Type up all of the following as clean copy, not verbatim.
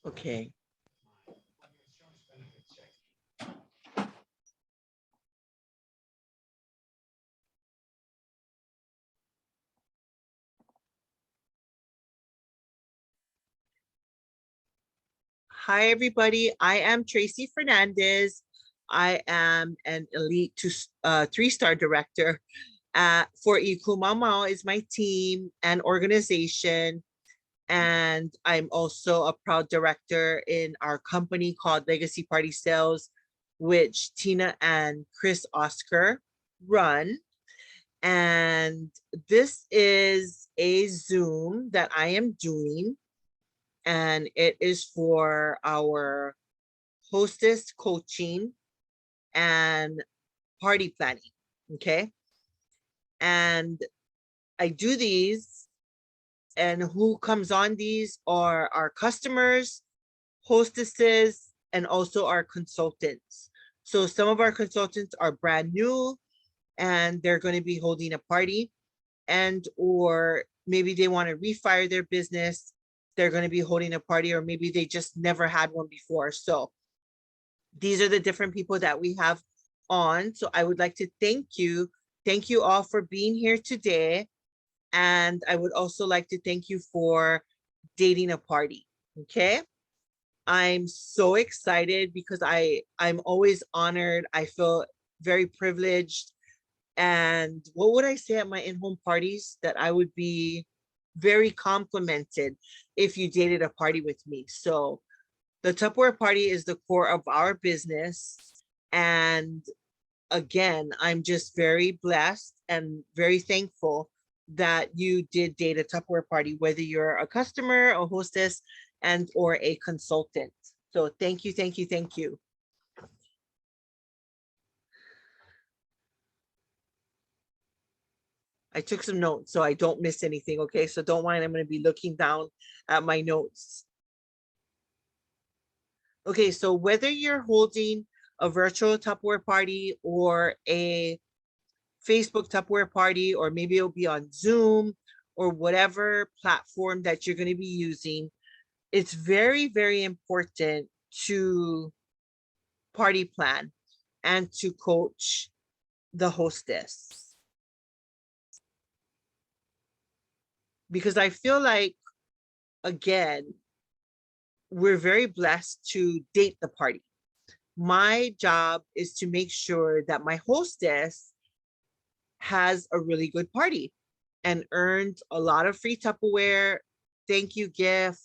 Okay. Hi, everybody. I am Tracy Fernandez. I am an elite 3-star director for Ikumamao is my team and organization. And I'm also a proud director in our company called Legacy Party Sales, which Tina and Chris Oscar run. And this is a Zoom that I am doing, and it is for our hostess coaching and party planning. Okay. And I do these, and who comes on these are our customers, hostesses, and also our consultants. So some of our consultants are brand new and they're going to be holding a party, and or maybe they want to refire their business. They're going to be holding a party, or maybe they just never had one before. So these are the different people that we have on. So I would like to thank you. Thank you all for being here today. And I would also like to thank you for dating a party. Okay. I'm so excited because I'm always honored. I feel very privileged. And what would I say at my in-home parties? That I would be very complimented if you dated a party with me. So the Tupperware party is the core of our business. And again, I'm just very blessed and very thankful that you did date a Tupperware party, whether you're a customer, a hostess, and or a consultant. So thank you, thank you, thank you. I took some notes so I don't miss anything, okay? So don't mind, I'm going to be looking down at my notes. Okay, so whether you're holding a virtual Tupperware party or a Facebook Tupperware party, or maybe it'll be on Zoom or whatever platform that you're going to be using, it's very, very important to party plan and to coach the hostess. Because I feel like, again, we're very blessed to date the party. My job is to make sure that my hostess has a really good party and earned a lot of free Tupperware, thank you gift,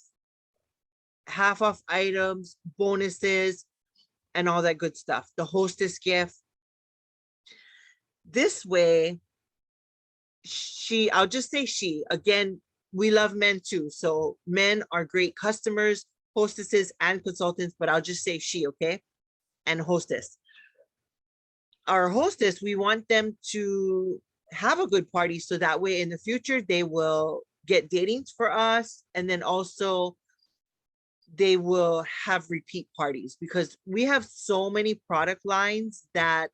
half off items, bonuses, and all that good stuff. The hostess gift. This way, I'll just say she, again, we love men too. So men are great customers, hostesses, and consultants, but I'll just say she, okay? And hostess. Our hostess, we want them to have a good party so that way in the future they will get datings for us, and then also they will have repeat parties, because we have so many product lines that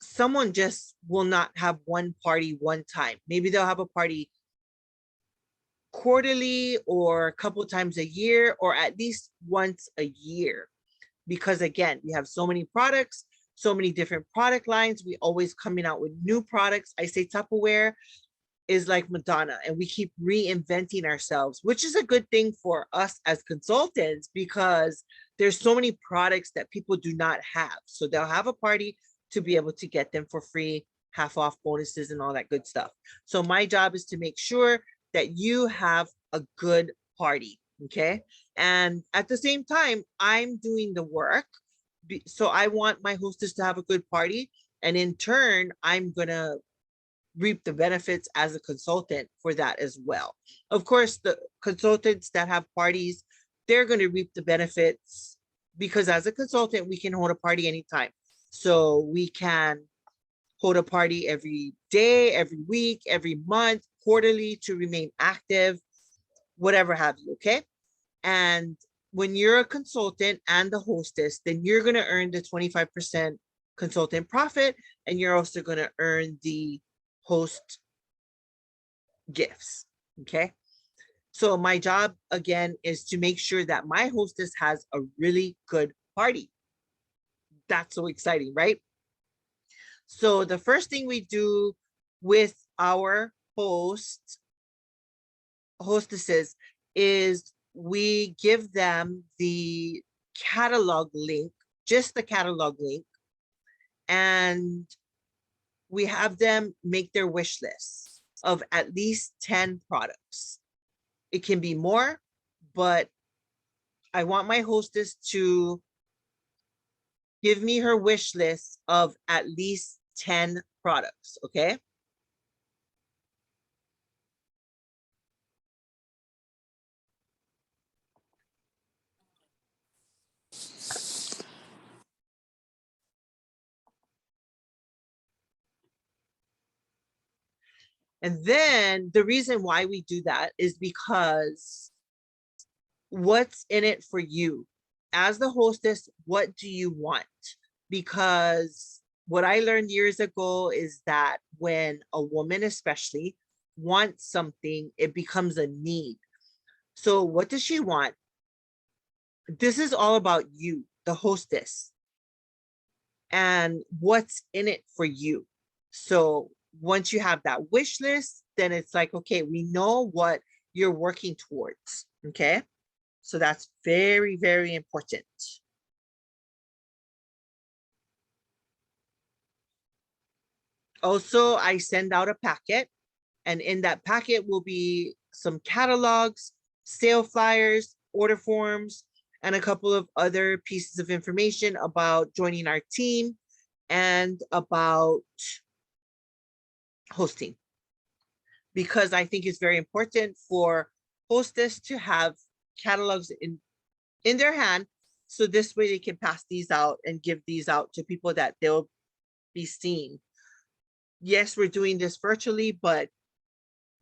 someone just will not have one party one time. Maybe they'll have a party quarterly or a couple times a year, or at least once a year, because again, we have so many products, so many different product lines. We always coming out with new products. I say Tupperware is like Madonna, and we keep reinventing ourselves, which is a good thing for us as consultants, because there's so many products that people do not have. So they'll have a party to be able to get them for free, half off bonuses and all that good stuff. So my job is to make sure that you have a good party. Okay. And at the same time, I'm doing the work. So I want my hostess to have a good party. And in turn, I'm going to reap the benefits as a consultant for that as well. Of course, the consultants that have parties, they're going to reap the benefits, because as a consultant, we can hold a party anytime. So we can hold a party every day, every week, every month, quarterly, to remain active, whatever have you, okay? And when you're a consultant and the hostess, then you're going to earn the 25% consultant profit, and you're also going to earn the host gifts, okay? So my job again is to make sure that my hostess has a really good party. That's so exciting, right? So the first thing we do with our hostesses is we give them the catalog link, just the catalog link, and we have them make their wish list of at least 10 products. It can be more, but I want my hostess to give me her wish list of at least 10 products, okay? And then the reason why we do that is because what's in it for you? As the hostess, what do you want? Because what I learned years ago is that when a woman especially wants something, it becomes a need. So what does she want? This is all about you, the hostess, and what's in it for you. So once you have that wish list, then it's like, okay, we know what you're working towards. Okay. So that's very, very important. Also, I send out a packet, and in that packet will be some catalogs, sale flyers, order forms, and a couple of other pieces of information about joining our team and about hosting. Because I think it's very important for hostess to have catalogs in their hand, so this way they can pass these out and give these out to people that they'll be seeing. Yes, we're doing this virtually, but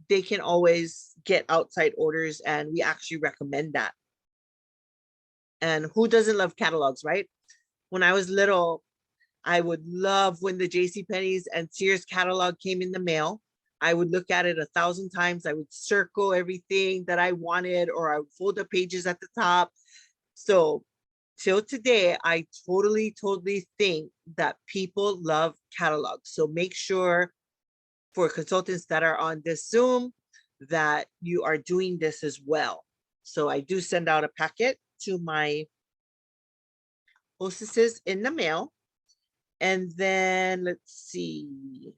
they can always get outside orders, and we actually recommend that. And who doesn't love catalogs, right? When I was little, I would love when the JCPenney's and Sears catalog came in the mail. I would look at it 1,000 times. I would circle everything that I wanted, or I would fold the pages at the top. So till today, I totally think that people love catalogs. So make sure for consultants that are on this Zoom that you are doing this as well. So I do send out a packet to my hostesses in the mail. And then let's see.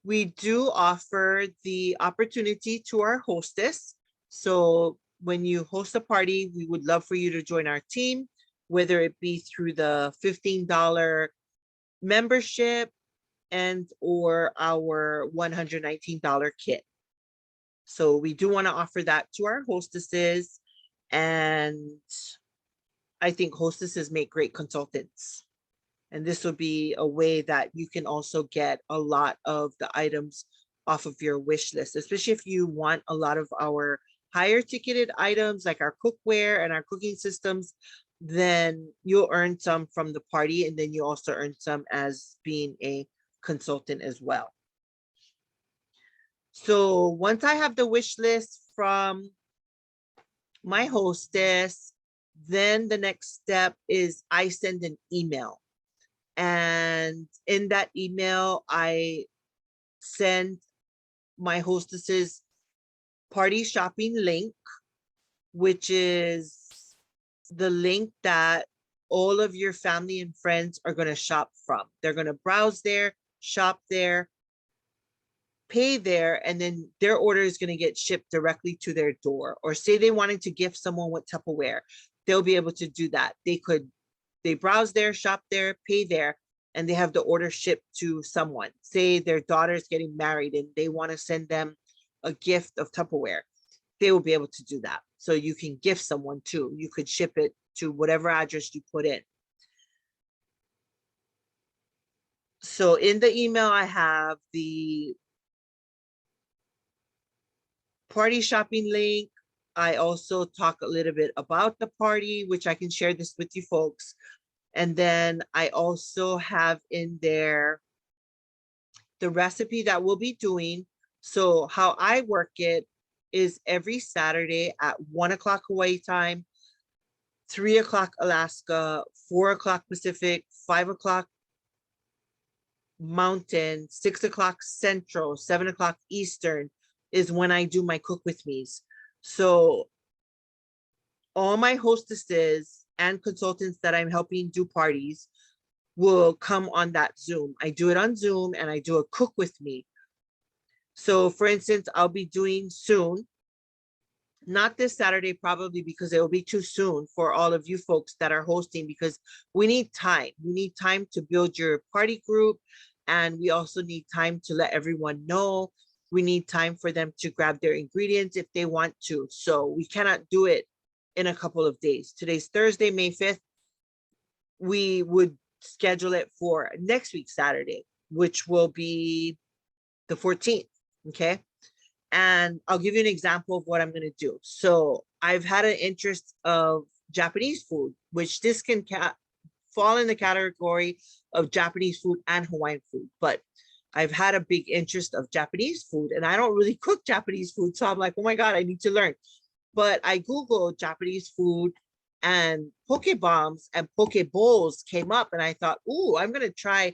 We do offer the opportunity to our hostess. So when you host a party, we would love for you to join our team, whether it be through the $15 membership and or our $119 kit. So we do want to offer that to our hostesses, and I think hostesses make great consultants. And this will be a way that you can also get a lot of the items off of your wish list, especially if you want a lot of our higher ticketed items like our cookware and our cooking systems, then you'll earn some from the party, and then you also earn some as being a consultant as well. So once I have the wish list from my hostess, then the next step is I send an email. And in that email, I send my hostess's party shopping link, which is the link that all of your family and friends are going to shop from. They're going to browse there, shop there, pay there, and then their order is going to get shipped directly to their door. Or say they wanted to gift someone with Tupperware, they'll be able to do that. They browse there, shop there, pay there, and they have the order shipped to someone. Say their daughter's getting married and they want to send them a gift of Tupperware, they will be able to do that. So you can gift someone too. You could ship it to whatever address you put in. So in the email, I have the party shopping link. I also talk a little bit about the party, which I can share this with you folks. And then I also have in there the recipe that we'll be doing. So how I work it is every Saturday at 1 o'clock Hawaii time, 3 o'clock Alaska, 4 o'clock Pacific, 5 o'clock Mountain, 6 o'clock Central, 7 o'clock Eastern is when I do my cook with me's. So all my hostesses and consultants that I'm helping do parties will come on that Zoom. I do it on Zoom and I do a cook with me. So for instance, I'll be doing soon, not this Saturday probably because it will be too soon for all of you folks that are hosting, because we need time. We need time to build your party group, and we also need time to let everyone know. We need time for them to grab their ingredients if they want to. So we cannot do it in a couple of days. Today's Thursday, May 5th. We would schedule it for next week, Saturday, which will be the 14th, okay? And I'll give you an example of what I'm going to do. So I've had an interest of Japanese food, which this can fall in the category of Japanese food and Hawaiian food. But I've had a big interest of Japanese food, and I don't really cook Japanese food. So I'm like, oh my God, I need to learn. But I Googled Japanese food, and poke bombs and poke bowls came up, and I thought, ooh, I'm going to try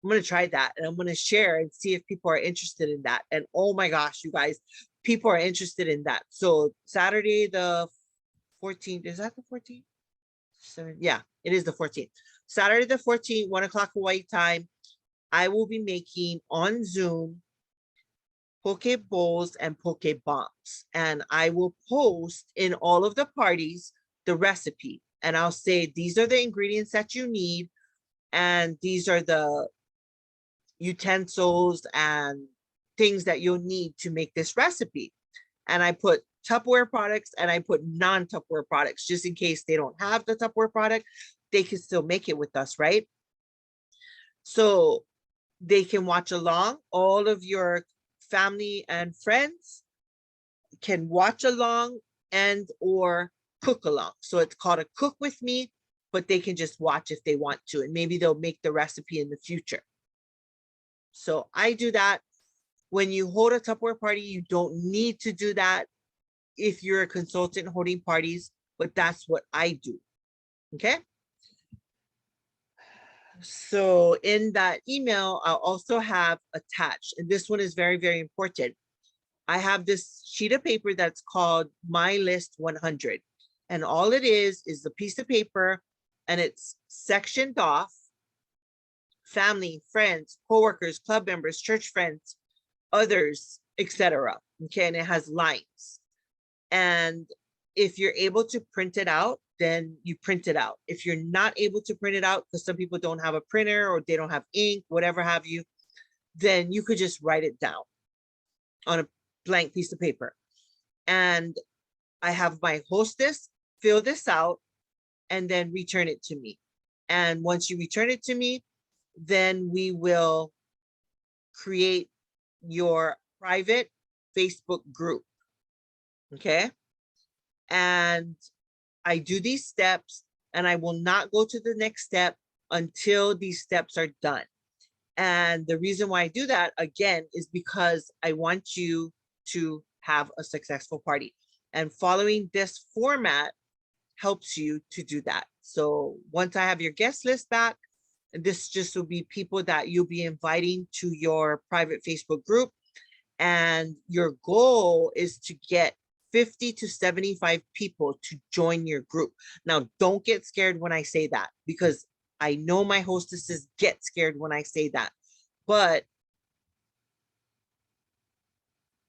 that, and I'm going to share and see if people are interested in that. And oh my gosh, you guys, people are interested in that. So Saturday the 14th, is that the 14th? Yeah, it is the 14th. Saturday the 14th, 1 o'clock Hawaii time, I will be making on Zoom poke bowls and poke bombs, and I will post in all of the parties the recipe, and I'll say these are the ingredients that you need, and these are the utensils and things that you'll need to make this recipe. And I put Tupperware products and I put non-Tupperware products, just in case they don't have the Tupperware product, they can still make it with us, right? So they can watch along. All of your family and friends can watch along and or cook along. So it's called a cook with me, but they can just watch if they want to, and maybe they'll make the recipe in the future. So I do that. When you hold a Tupperware party, you don't need to do that if you're a consultant holding parties, but that's what I do, okay? So in that email, I'll also have attached, and this one is very, very important. I have this sheet of paper that's called My List 100. And all it is a piece of paper, and it's sectioned off: family, friends, coworkers, club members, church friends, others, etc. Okay, and it has lines. And if you're able to print it out, then you print it out. If you're not able to print it out, because some people don't have a printer or they don't have ink, whatever have you, then you could just write it down on a blank piece of paper. And I have my hostess fill this out and then return it to me. And once you return it to me, then we will create your private Facebook group. Okay. And I do these steps, and I will not go to the next step until these steps are done. And the reason why I do that, again, is because I want you to have a successful party. And following this format helps you to do that. So once I have your guest list back, this just will be people that you'll be inviting to your private Facebook group. And your goal is to get 50 to 75 people to join your group. Now, don't get scared when I say that, because I know my hostesses get scared when I say that, but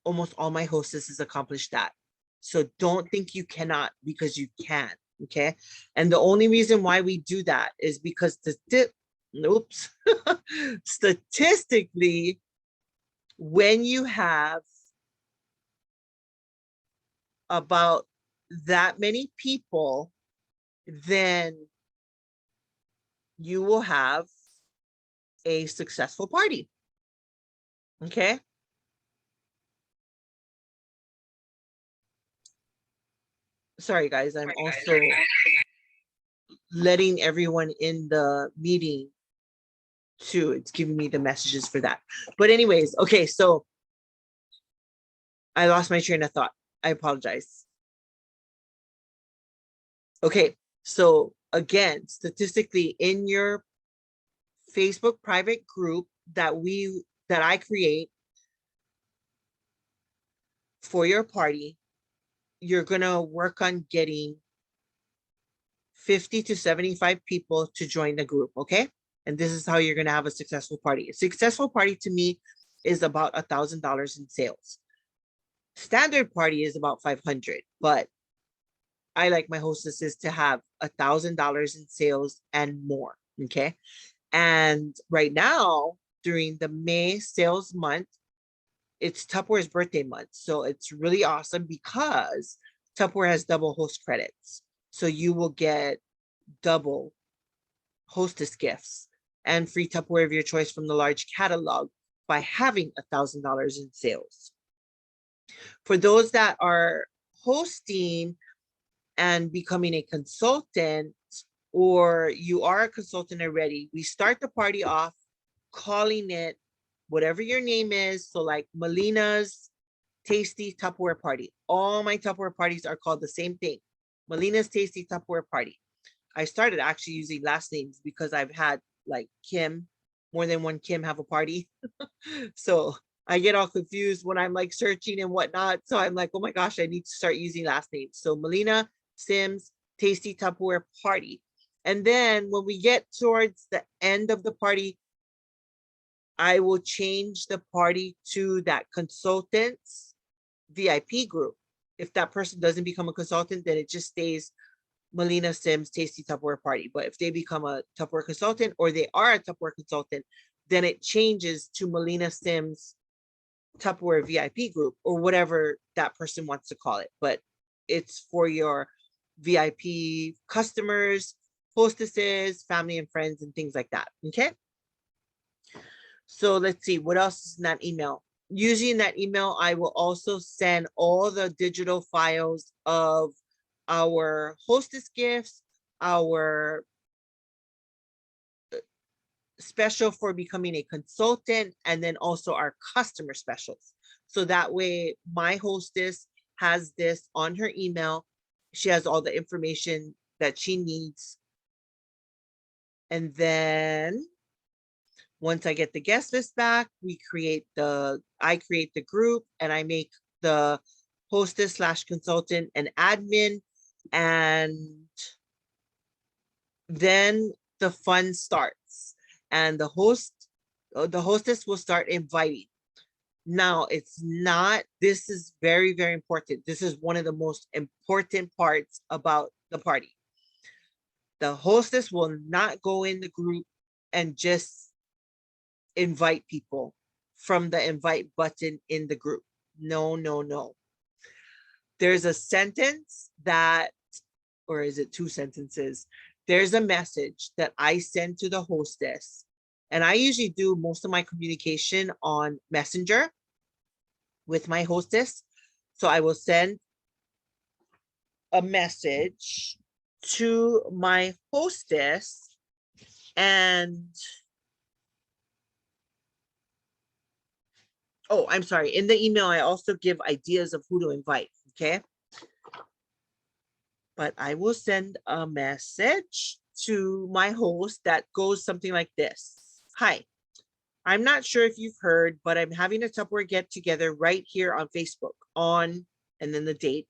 almost all my hostesses accomplish that. So don't think you cannot, because you can, okay? And the only reason why we do that is because statistically, when you have about that many people, then you will have a successful party, okay? Sorry, guys, I'm also letting everyone in the meeting too. It's giving me the messages for that. But anyways, okay, so I lost my train of thought. I apologize. Okay, so again, statistically in your Facebook private group that I create for your party, you're going to work on getting 50 to 75 people to join the group, okay? And this is how you're going to have a successful party. A successful party to me is about $1,000 in sales. Standard party is about 500, but I like my hostesses to have $1,000 in sales and more, okay? And right now, during the May sales month, it's Tupperware's birthday month. So it's really awesome because Tupperware has double host credits. So you will get double hostess gifts and free Tupperware of your choice from the large catalog by having $1,000 in sales. For those that are hosting and becoming a consultant, or you are a consultant already, we start the party off calling it whatever your name is. So like Melina's Tasty Tupperware Party. All my Tupperware parties are called the same thing. Melina's Tasty Tupperware Party. I started actually using last names because I've had like Kim, more than one Kim have a party. So I get all confused when I'm like searching and whatnot. So I'm like, oh my gosh, I need to start using last names. So Melina Sims Tasty Tupperware Party. And then when we get towards the end of the party, I will change the party to that consultant's VIP group. If that person doesn't become a consultant, then it just stays Melina Sims Tasty Tupperware Party. But if they become a Tupperware consultant or they are a Tupperware consultant, then it changes to Melina Sims Tupperware VIP group or whatever that person wants to call it. But it's for your VIP customers, hostesses, family and friends, and things like that. Okay. So let's see what else is in that email. Usually in that email, I will also send all the digital files of our hostess gifts, our special for becoming a consultant, and then also our customer specials. So that way my hostess has this on her email. She has all the information that she needs. And then once I get the guest list back, I create the group and I make the hostess / consultant and admin. And then the fun starts and the hostess will start inviting. Now this is very, very important. This is one of the most important parts about the party. The hostess will not go in the group and just invite people from the invite button in the group. No, no, no. There's a sentence that, or is it two sentences? There's a message that I send to the hostess. And I usually do most of my communication on Messenger with my hostess. So I will send a message to my hostess and oh, I'm sorry. In the email, I also give ideas of who to invite, okay? But I will send a message to my host that goes something like this. Hi, I'm not sure if you've heard, but I'm having a Tupperware get together right here on Facebook on, and then the date.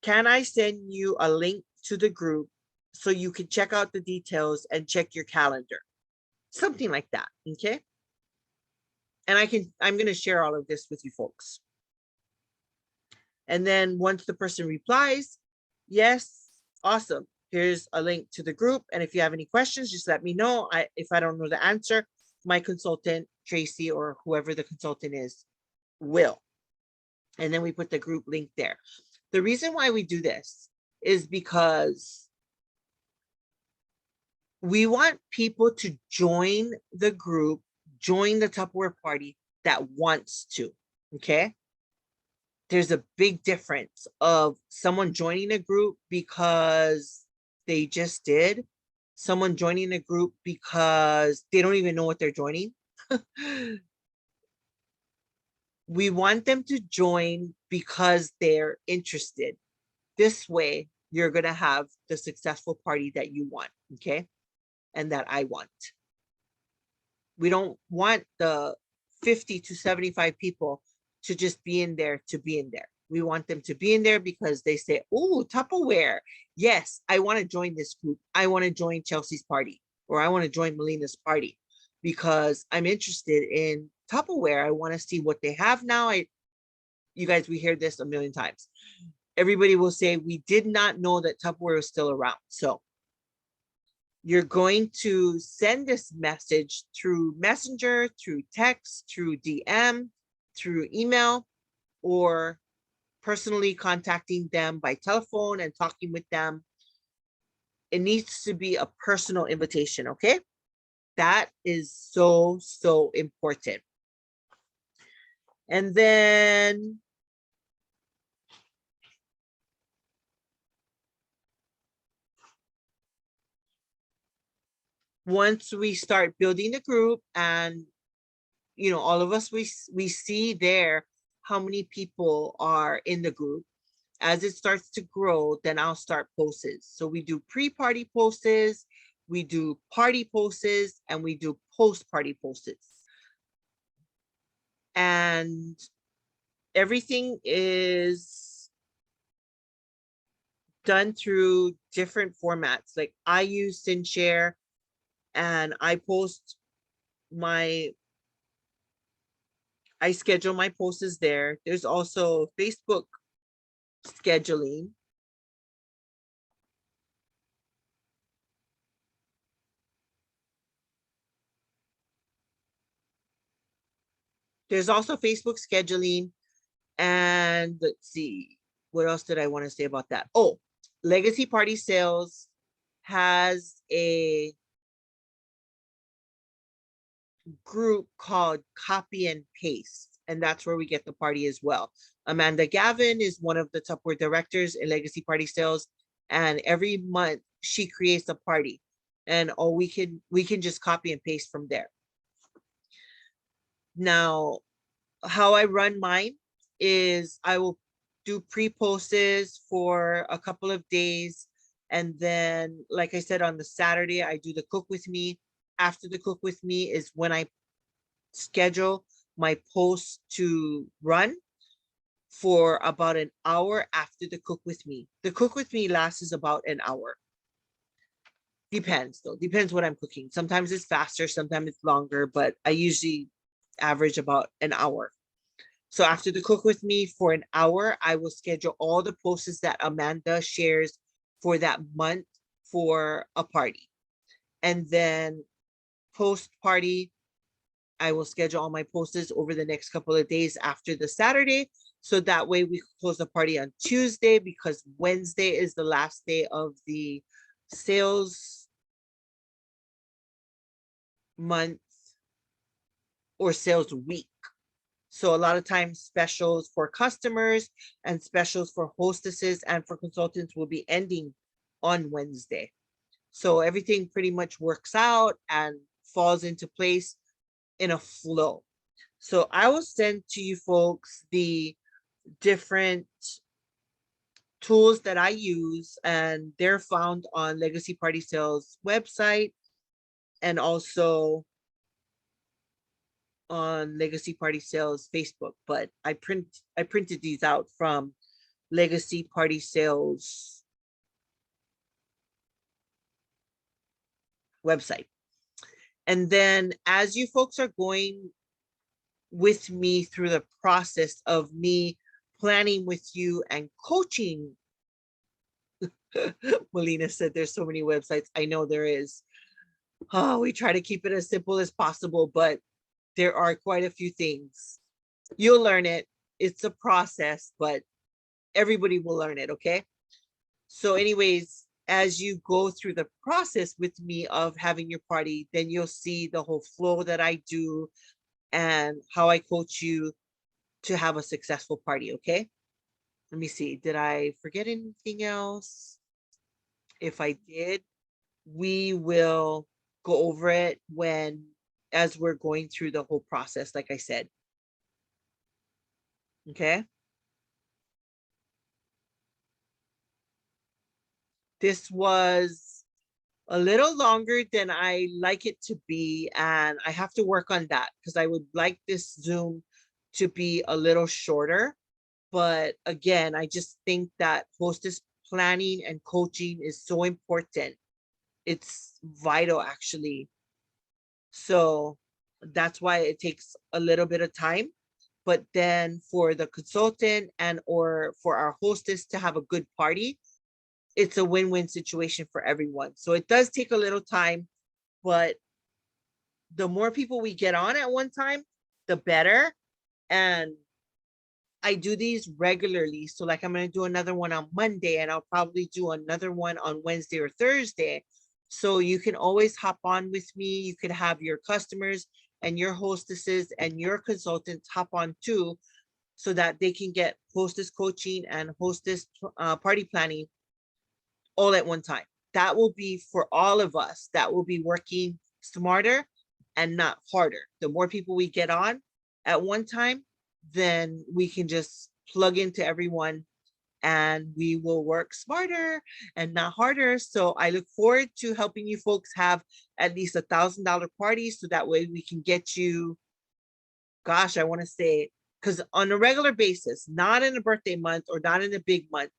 Can I send you a link to the group so you can check out the details and check your calendar? Something like that, okay? And I'm going to share all of this with you folks. And then once the person replies, yes, awesome. Here's a link to the group. And if you have any questions, just let me know. If I don't know the answer, my consultant, Tracy, or whoever the consultant is, will. And then we put the group link there. The reason why we do this is because we want people to join the group, join the Tupperware party that wants to, okay? There's a big difference of someone joining a group because they just did someone joining a group because they don't even know what they're joining. We want them to join because they're interested. This way, you're going to have the successful party that you want, okay? And that I want. We don't want the 50 to 75 people to just be in there to be in there. We want them to be in there because they say, oh, Tupperware. Yes, I want to join this group. I want to join Chelsea's party, or I want to join Melina's party because I'm interested in Tupperware. I want to see what they have now. You guys, we hear this a million times. Everybody will say, we did not know that Tupperware was still around. So you're going to send this message through Messenger, through text, through DM, through email, or personally contacting them by telephone and talking with them. It needs to be a personal invitation, okay? That is so, so important. And then once we start building the group and all of us, we see there how many people are in the group. As it starts to grow, then I'll start posts. So we do pre-party posts, we do party posts, and we do post-party posts. And everything is done through different formats. Like I use SynShare and I schedule my posts there. There's also Facebook scheduling. There's also Facebook scheduling. And let's see, what else did I want to say about that? Oh, Legacy Party Sales has a group called Copy and Paste, and that's where we get the party as well. Amanda Gavin is one of the Tupperware directors in Legacy Party Sales, and every month she creates a party, and we can just copy and paste from there. Now, how I run mine is I will do pre-posts for a couple of days. And then, like I said, on the Saturday, I do the cook with me. After the cook with me is when I schedule my posts to run for about an hour after the cook with me. The cook with me lasts about an hour. Depends though, depends what I'm cooking. Sometimes it's faster, sometimes it's longer, but I usually average about an hour. So after the cook with me for an hour, I will schedule all the posts that Amanda shares for that month for a party. And then post party, I will schedule all my posts over the next couple of days after the Saturday. So that way we close the party on Tuesday because Wednesday is the last day of the sales month or sales week. So a lot of times specials for customers and specials for hostesses and for consultants will be ending on Wednesday. So everything pretty much works out and falls into place in a flow. So I will send to you folks the different tools that I use, and they're found on Legacy Party Sales website and also on Legacy Party Sales Facebook. But I printed these out from Legacy Party Sales website. And then as you folks are going with me through the process of me planning with you and coaching, Melina said there's so many websites. I know there is. Oh, we try to keep it as simple as possible, but there are quite a few things. You'll learn it. It's a process, but everybody will learn it, okay? So anyways, as you go through the process with me of having your party, then you'll see the whole flow that I do and how I coach you to have a successful party, okay? Let me see, did I forget anything else? If I did, we will go over it as we're going through the whole process, like I said. Okay. This was a little longer than I like it to be, and I have to work on that because I would like this Zoom to be a little shorter. But again, I just think that hostess planning and coaching is so important. It's vital, actually. So that's why it takes a little bit of time. But then for the consultant and or for our hostess to have a good party, it's a win-win situation for everyone. So it does take a little time, but the more people we get on at one time, the better. And I do these regularly. So like I'm going to do another one on Monday, and I'll probably do another one on Wednesday or Thursday. So you can always hop on with me. You can have your customers and your hostesses and your consultants hop on too, so that they can get hostess coaching and hostess party planning all at one time. That will be for all of us. That will be working smarter and not harder. The more people we get on at one time, then we can just plug into everyone and we will work smarter and not harder. So I look forward to helping you folks have at least $1,000 parties, so that way we can get you, gosh, I want to say, because on a regular basis, not in a birthday month or not in a big month,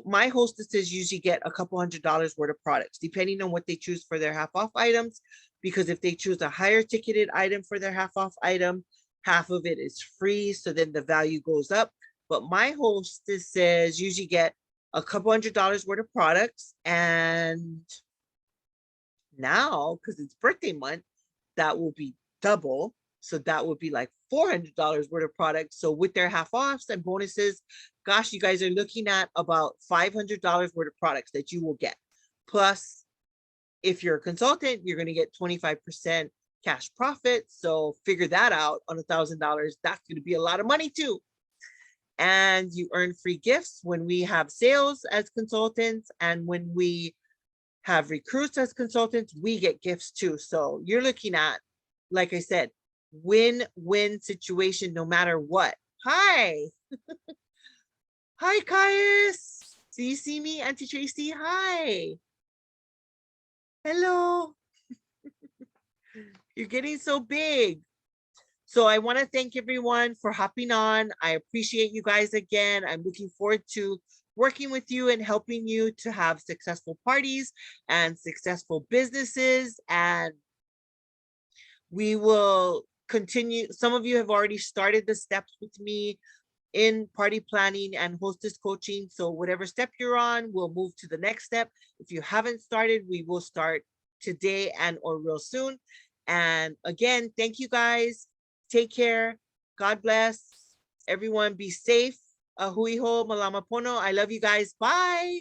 my hostesses usually get a couple $100 worth of products, depending on what they choose for their half off items. Because if they choose a higher ticketed item for their half off item, half of it is free. So then the value goes up. But my hostesses usually get a couple $100 worth of products. And now, because it's birthday month, that will be double. So that would be like $400 worth of products. So with their half offs and bonuses, gosh, you guys are looking at about $500 worth of products that you will get. Plus, if you're a consultant, you're going to get 25% cash profit. So figure that out on $1,000. That's going to be a lot of money too. And you earn free gifts when we have sales as consultants, and when we have recruits as consultants, we get gifts too. So you're looking at, like I said, win-win situation no matter what. Hi. Hi, Caius. Do you see me, Auntie Tracy? Hi. Hello. You're getting so big. So I want to thank everyone for hopping on. I appreciate you guys again. I'm looking forward to working with you and helping you to have successful parties and successful businesses. And we will continue. Some of you have already started the steps with me in party planning and hostess coaching. So whatever step you're on, we'll move to the next step. If you haven't started, we will start today and or real soon. And again, thank you guys. Take care. God bless. Everyone be safe. Ahui ho, malama pono. I love you guys. Bye.